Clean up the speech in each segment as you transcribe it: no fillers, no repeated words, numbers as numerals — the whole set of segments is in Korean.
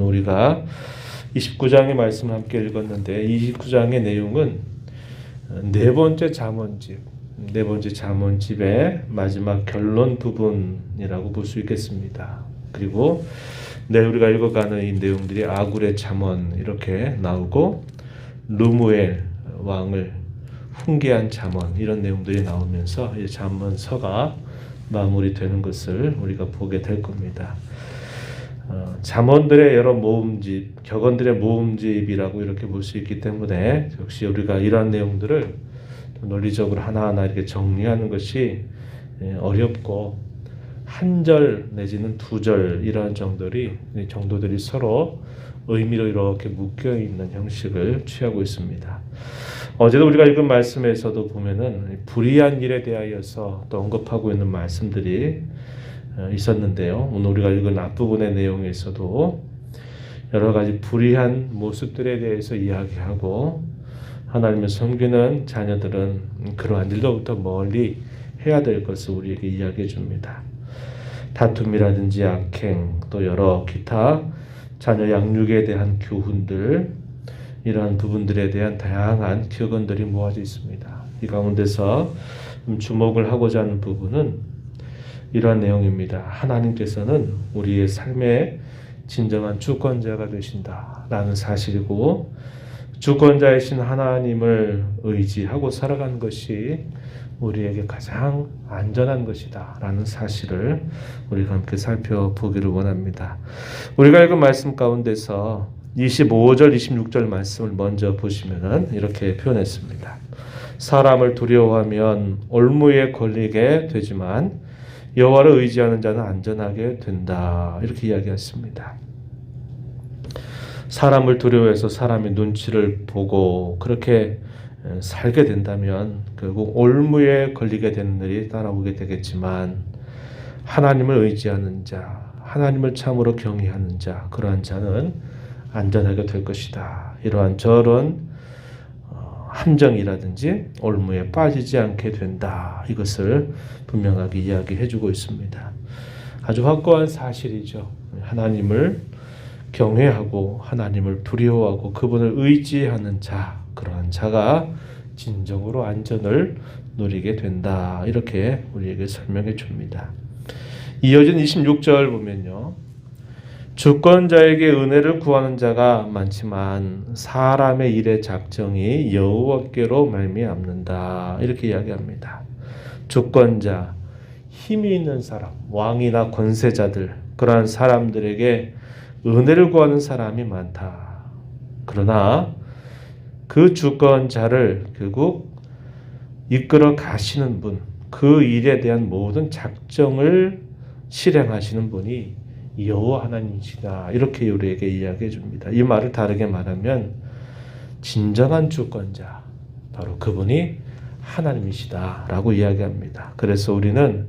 오늘 우리가 29장의 말씀을 함께 읽었는데 29장의 내용은 네 번째 잠언집의 마지막 결론 부분이라고 볼 수 있겠습니다. 그리고 내일 우리가 읽어가는 이 내용들이 아굴의 잠언 이렇게 나오고 르무엘 왕을 훈계한 잠언 이런 내용들이 나오면서 이 잠언서가 마무리되는 것을 우리가 보게 될 겁니다. 잠언들의 여러 모음집, 격언들의 모음집이라고 이렇게 볼 수 있기 때문에 역시 우리가 이러한 내용들을 논리적으로 하나하나 이렇게 정리하는 것이 어렵고 한 절 내지는 두 절 이러한 정도들이 서로 의미로 이렇게 묶여 있는 형식을 취하고 있습니다. 어제도 우리가 읽은 말씀에서도 보면은 불의한 일에 대하여서 또 언급하고 있는 말씀들이 있었는데요. 오늘 우리가 읽은 앞부분의 내용에서도 여러 가지 불의한 모습들에 대해서 이야기하고 하나님을 섬기는 자녀들은 그러한 일로부터 멀리 해야 될 것을 우리에게 이야기해 줍니다. 다툼이라든지 악행 또 여러 기타 자녀 양육에 대한 교훈들 이러한 부분들에 대한 다양한 격언들이 모아져 있습니다. 이 가운데서 주목을 하고자 하는 부분은 이러한 내용입니다. 하나님께서는 우리의 삶의 진정한 주권자가 되신다라는 사실이고 주권자이신 하나님을 의지하고 살아가는 것이 우리에게 가장 안전한 것이다 라는 사실을 우리가 함께 살펴보기를 원합니다. 우리가 읽은 말씀 가운데서 25절, 26절 말씀을 먼저 보시면 이렇게 표현했습니다. 사람을 두려워하면 올무에 걸리게 되지만 여호와를 의지하는 자는 안전하게 된다. 이렇게 이야기했습니다. 사람을 두려워해서 사람의 눈치를 보고 그렇게 살게 된다면 결국 올무에 걸리게 되는 일이 따라오게 되겠지만 하나님을 의지하는 자, 하나님을 참으로 경외하는 자, 그러한 자는 안전하게 될 것이다. 이러한 저런 함정이라든지 올무에 빠지지 않게 된다. 이것을 분명하게 이야기해 주고 있습니다. 아주 확고한 사실이죠. 하나님을 경외하고 하나님을 두려워하고 그분을 의지하는 자, 그러한 자가 진정으로 안전을 누리게 된다. 이렇게 우리에게 설명해 줍니다. 이어진 26절 보면요. 주권자에게 은혜를 구하는 자가 많지만 사람의 일의 작정이 여호와께로 말미암는다. 이렇게 이야기합니다. 주권자, 힘이 있는 사람, 왕이나 권세자들, 그러한 사람들에게 은혜를 구하는 사람이 많다. 그러나 그 주권자를 결국 이끌어 가시는 분, 그 일에 대한 모든 작정을 실행하시는 분이 여호와 하나님이시다. 이렇게 우리에게 이야기해 줍니다. 이 말을 다르게 말하면 진정한 주권자, 바로 그분이 하나님이시다 라고 이야기합니다. 그래서 우리는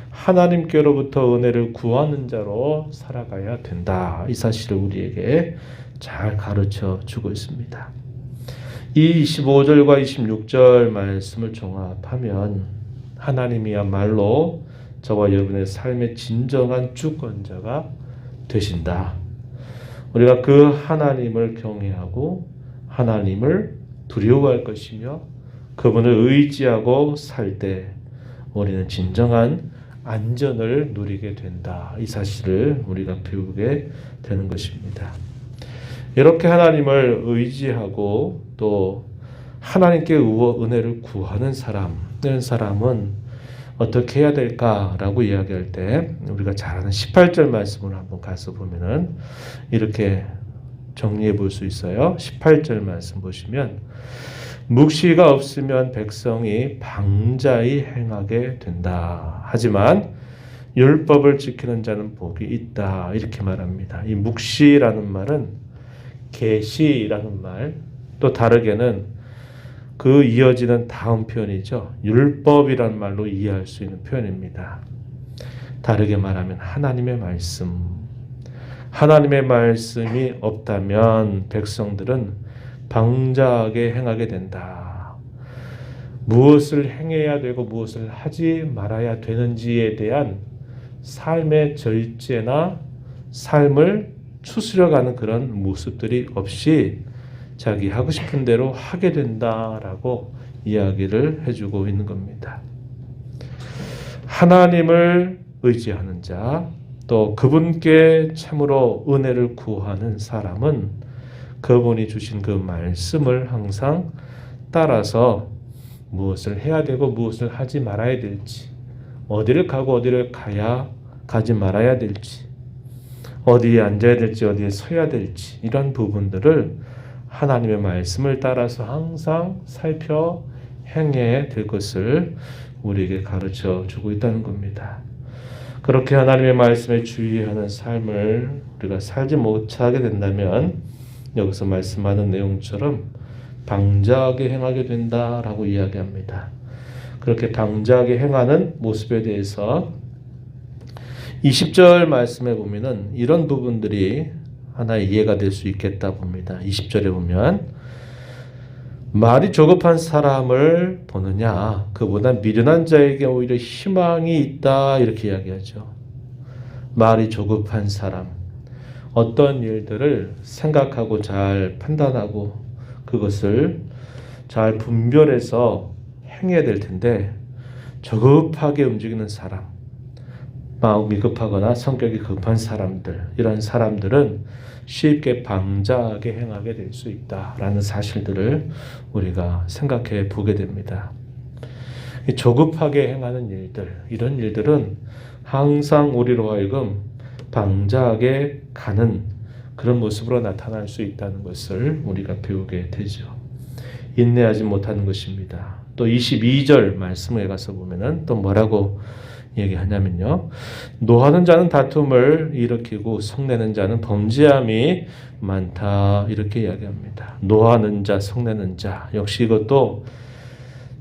하나님께로부터 은혜를 구하는 자로 살아가야 된다. 이 사실을 우리에게 잘 가르쳐 주고 있습니다. 이 25절과 26절 말씀을 종합하면 하나님이야말로 저와 여러분의 삶의 진정한 주권자가 되신다. 우리가 그 하나님을 경외하고 하나님을 두려워할 것이며 그분을 의지하고 살 때 우리는 진정한 안전을 누리게 된다. 이 사실을 우리가 배우게 되는 것입니다. 이렇게 하나님을 의지하고 또 하나님께 은혜를 구하는 사람은 어떻게 해야 될까라고 이야기할 때 우리가 잘 아는 18절 말씀을 한번 가서 보면은 이렇게 정리해 볼 수 있어요. 18절 말씀 보시면 묵시가 없으면 백성이 방자히 행하게 된다. 하지만 율법을 지키는 자는 복이 있다. 이렇게 말합니다. 이 묵시라는 말은 계시라는 말, 또 다르게는 그 이어지는 다음 표현이죠. 율법이란 말로 이해할 수 있는 표현입니다. 다르게 말하면 하나님의 말씀이 없다면 백성들은 방자하게 행하게 된다. 무엇을 행해야 되고 무엇을 하지 말아야 되는지에 대한 삶의 절제나 삶을 추스려가는 그런 모습들이 없이 자기 하고 싶은 대로 하게 된다라고 이야기를 해주고 있는 겁니다. 하나님을 의지하는 자, 또 그분께 참으로 은혜를 구하는 사람은 그분이 주신 그 말씀을 항상 따라서 무엇을 해야 되고 무엇을 하지 말아야 될지, 어디를 가고 어디를 가지 말아야 될지, 어디에 앉아야 될지 어디에 서야 될지, 이런 부분들을 하나님의 말씀을 따라서 항상 살펴 행해야 될 것을 우리에게 가르쳐 주고 있다는 겁니다. 그렇게 하나님의 말씀에 주의하는 삶을 우리가 살지 못하게 된다면 여기서 말씀하는 내용처럼 방자하게 행하게 된다라고 이야기합니다. 그렇게 방자하게 행하는 모습에 대해서 20절 말씀에 보면은 이런 부분들이 하나의 이해가 될 수 있겠다 봅니다. 20절에 보면 말이 조급한 사람을 보느냐, 그보다 미련한 자에게 오히려 희망이 있다, 이렇게 이야기하죠. 말이 조급한 사람, 어떤 일들을 생각하고 잘 판단하고 그것을 잘 분별해서 행해야 될 텐데 조급하게 움직이는 사람, 마음이 급하거나 성격이 급한 사람들, 이런 사람들은 쉽게 방자하게 행하게 될 수 있다라는 사실들을 우리가 생각해 보게 됩니다. 조급하게 행하는 일들, 이런 일들은 항상 우리로 하여금 방자하게 가는 그런 모습으로 나타날 수 있다는 것을 우리가 배우게 되죠. 인내하지 못하는 것입니다. 또 22절 말씀에 가서 보면은 또 뭐라고 얘기하냐면요, 노하는 자는 다툼을 일으키고 성내는 자는 범죄함이 많다, 이렇게 이야기합니다. 노하는 자, 성내는 자, 역시 이것도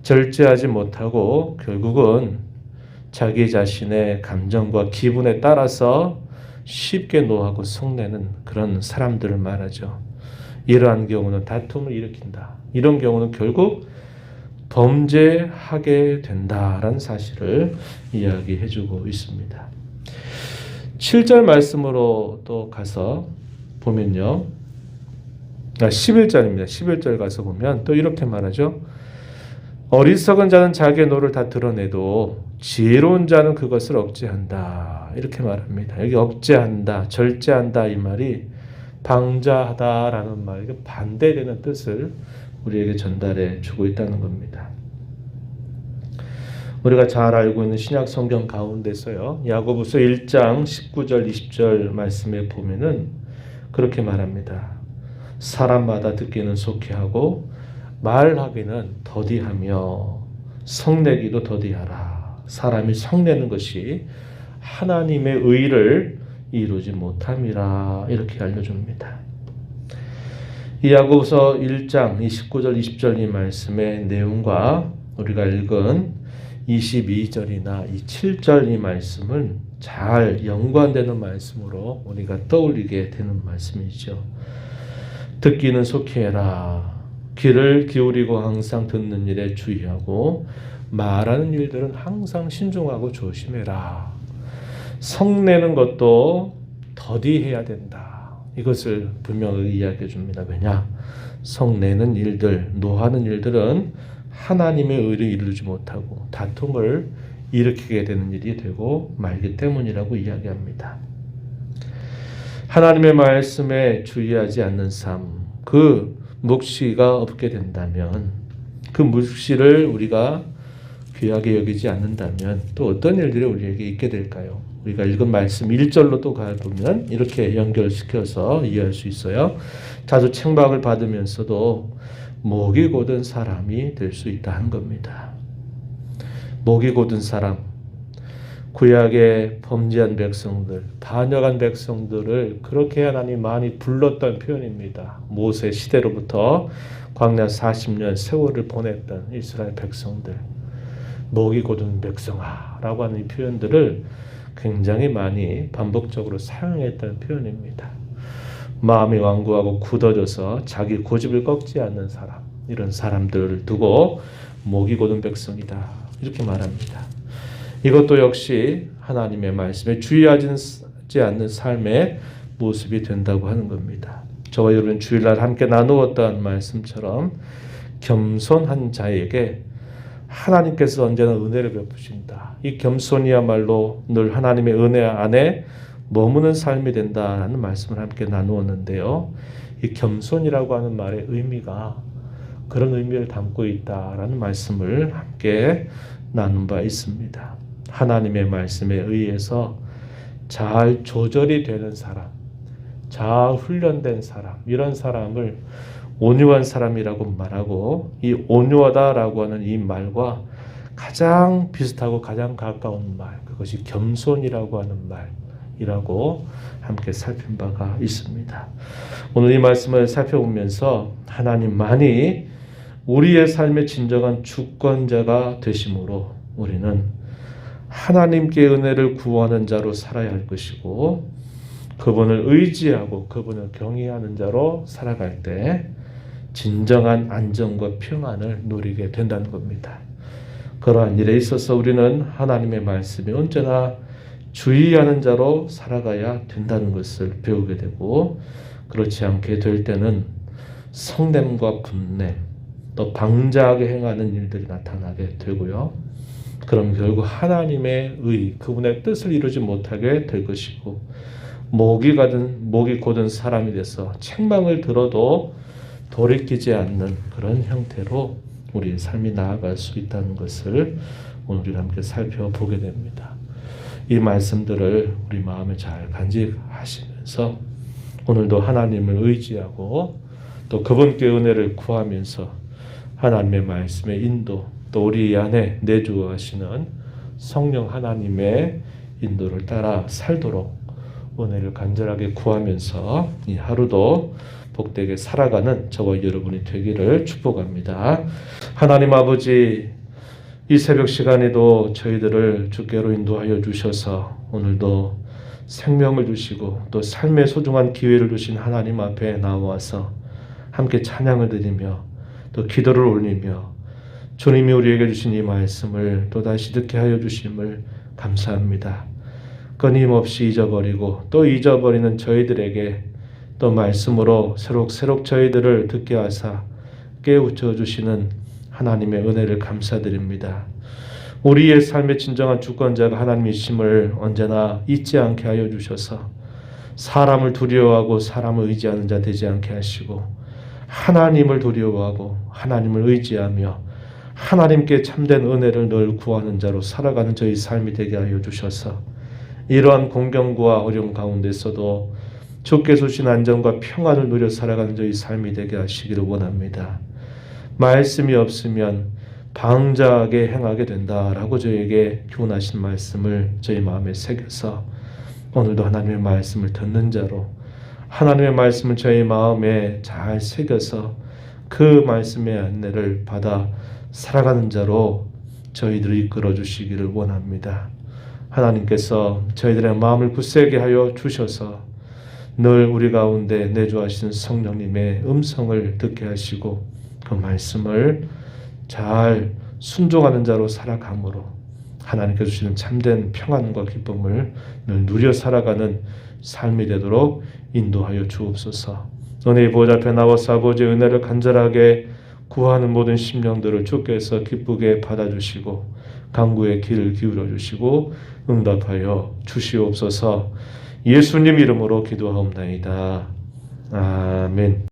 절제하지 못하고 결국은 자기 자신의 감정과 기분에 따라서 쉽게 노하고 성내는 그런 사람들을 말하죠. 이러한 경우는 다툼을 일으킨다. 이런 경우는 결국 범죄하게 된다라는 사실을 이야기해주고 있습니다. 7절 말씀으로 또 가서 보면요, 11절입니다. 11절 가서 보면 또 이렇게 말하죠. 어리석은 자는 자기의 노를 다 드러내도 지혜로운 자는 그것을 억제한다, 이렇게 말합니다. 여기 억제한다, 절제한다, 이 말이 방자하다라는 말에게 반대되는 뜻을 우리에게 전달해 주고 있다는 겁니다. 우리가 잘 알고 있는 신약 성경 가운데서요, 야고보서 1장 19절 20절 말씀에 보면은 그렇게 말합니다. 사람마다 듣기는 속히 하고 말하기는 더디하며 성내기도 더디하라. 사람이 성내는 것이 하나님의 의를 이루지 못함이라, 이렇게 알려줍니다. 이 야고보서 1장 29절 20절 이 말씀의 내용과 우리가 읽은 22절이나 이 7절 이 말씀은 잘 연관되는 말씀으로 우리가 떠올리게 되는 말씀이죠. 듣기는 속히 해라. 귀를 기울이고 항상 듣는 일에 주의하고 말하는 일들은 항상 신중하고 조심해라. 성내는 것도 더디해야 된다. 이것을 분명히 이야기해 줍니다. 왜냐? 성내는 일들, 노하는 일들은 하나님의 의를 이루지 못하고 다툼을 일으키게 되는 일이 되고 말기 때문이라고 이야기합니다. 하나님의 말씀에 주의하지 않는 삶, 그 묵시가 없게 된다면, 그 묵시를 우리가 귀하게 여기지 않는다면 또 어떤 일들이 우리에게 있게 될까요? 우리가 읽은 말씀 1절로 또 가보면 이렇게 연결시켜서 이해할 수 있어요. 자주 책망을 받으면서도 목이 곧은 사람이 될 수 있다는 겁니다. 목이 곧은 사람, 구약의 범죄한 백성들, 반역한 백성들을 그렇게 하나님 많이 불렀던 표현입니다. 모세 시대로부터 광야 40년 세월을 보냈던 이스라엘 백성들, 목이 곧은 백성아 라고 하는 이 표현들을 굉장히 많이 반복적으로 사용했던 표현입니다. 마음이 완고하고 굳어져서 자기 고집을 꺾지 않는 사람, 이런 사람들을 두고 목이 곧은 백성이다, 이렇게 말합니다. 이것도 역시 하나님의 말씀에 주의하지 않는 삶에 모습이 된다고 하는 겁니다. 저와 여러분 주일날 함께 나누었던 말씀처럼 겸손한 자에게 하나님께서 언제나 은혜를 베푸신다. 이 겸손이야말로 늘 하나님의 은혜 안에 머무는 삶이 된다라는 말씀을 함께 나누었는데요. 이 겸손이라고 하는 말의 의미가 그런 의미를 담고 있다라는 말씀을 함께 나눈 바 있습니다. 하나님의 말씀에 의해서 잘 조절이 되는 사람, 잘 훈련된 사람, 이런 사람을 온유한 사람이라고 말하고, 이 온유하다라고 하는 이 말과 가장 비슷하고 가장 가까운 말, 그것이 겸손이라고 하는 말이라고 함께 살핀 바가 있습니다. 오늘 이 말씀을 살펴보면서 하나님만이 우리의 삶의 진정한 주권자가 되심으로 우리는 하나님께 은혜를 구하는 자로 살아야 할 것이고, 그분을 의지하고 그분을 경외하는 자로 살아갈 때 진정한 안정과 평안을 누리게 된다는 겁니다. 그러한 일에 있어서 우리는 하나님의 말씀에 언제나 주의하는 자로 살아가야 된다는 것을 배우게 되고, 그렇지 않게 될 때는 성냄과 분냄, 또 방자하게 행하는 일들이 나타나게 되고요. 그럼 결국 하나님의 의, 그분의 뜻을 이루지 못하게 될 것이고, 목이 곧은 사람이 돼서 책망을 들어도 돌이키지 않는 그런 형태로 우리의 삶이 나아갈 수 있다는 것을 오늘 우리 함께 살펴보게 됩니다. 이 말씀들을 우리 마음에 잘 간직하시면서 오늘도 하나님을 의지하고 또 그분께 은혜를 구하면서 하나님의 말씀의 인도, 또 우리 안에 내주하시는 성령 하나님의 인도를 따라 살도록 은혜를 간절하게 구하면서 이 하루도 복되게 살아가는 저와 여러분이 되기를 축복합니다. 하나님 아버지, 이 새벽 시간에도 저희들을 주께로 인도하여 주셔서 오늘도 생명을 주시고 또 삶의 소중한 기회를 주신 하나님 앞에 나와서 함께 찬양을 드리며 또 기도를 올리며 주님이 우리에게 주신 이 말씀을 또다시 듣게 하여 주심을 감사합니다. 끊임없이 잊어버리고 또 잊어버리는 저희들에게 또 말씀으로 새록새록 저희들을 듣게 하사 깨우쳐 주시는 하나님의 은혜를 감사드립니다. 우리의 삶의 진정한 주권자가 하나님이심을 언제나 잊지 않게 하여 주셔서 사람을 두려워하고 사람을 의지하는 자 되지 않게 하시고, 하나님을 두려워하고 하나님을 의지하며 하나님께 참된 은혜를 늘 구하는 자로 살아가는 저희 삶이 되게 하여 주셔서 이러한 공경과 어려움 가운데서도 주께 주신 안정과 평안을 누려 살아가는 저희 삶이 되게 하시기를 원합니다. 말씀이 없으면 방자하게 행하게 된다라고 저에게 교훈하신 말씀을 저희 마음에 새겨서 오늘도 하나님의 말씀을 듣는 자로, 하나님의 말씀을 저희 마음에 잘 새겨서 그 말씀의 안내를 받아 살아가는 자로 저희들을 이끌어 주시기를 원합니다. 하나님께서 저희들의 마음을 굳세게 하여 주셔서 늘 우리 가운데 내주하시는 성령님의 음성을 듣게 하시고 그 말씀을 잘 순종하는 자로 살아감으로 하나님께서 주시는 참된 평안과 기쁨을 늘 누려 살아가는 삶이 되도록 인도하여 주옵소서. 은혜의 보좌 앞에 나와서 아버지의 은혜를 간절하게 구하는 모든 심령들을 주께서 기쁘게 받아주시고 간구의 귀를 기울여 주시고 응답하여 주시옵소서. 예수님 이름으로 기도하옵나이다. 아멘.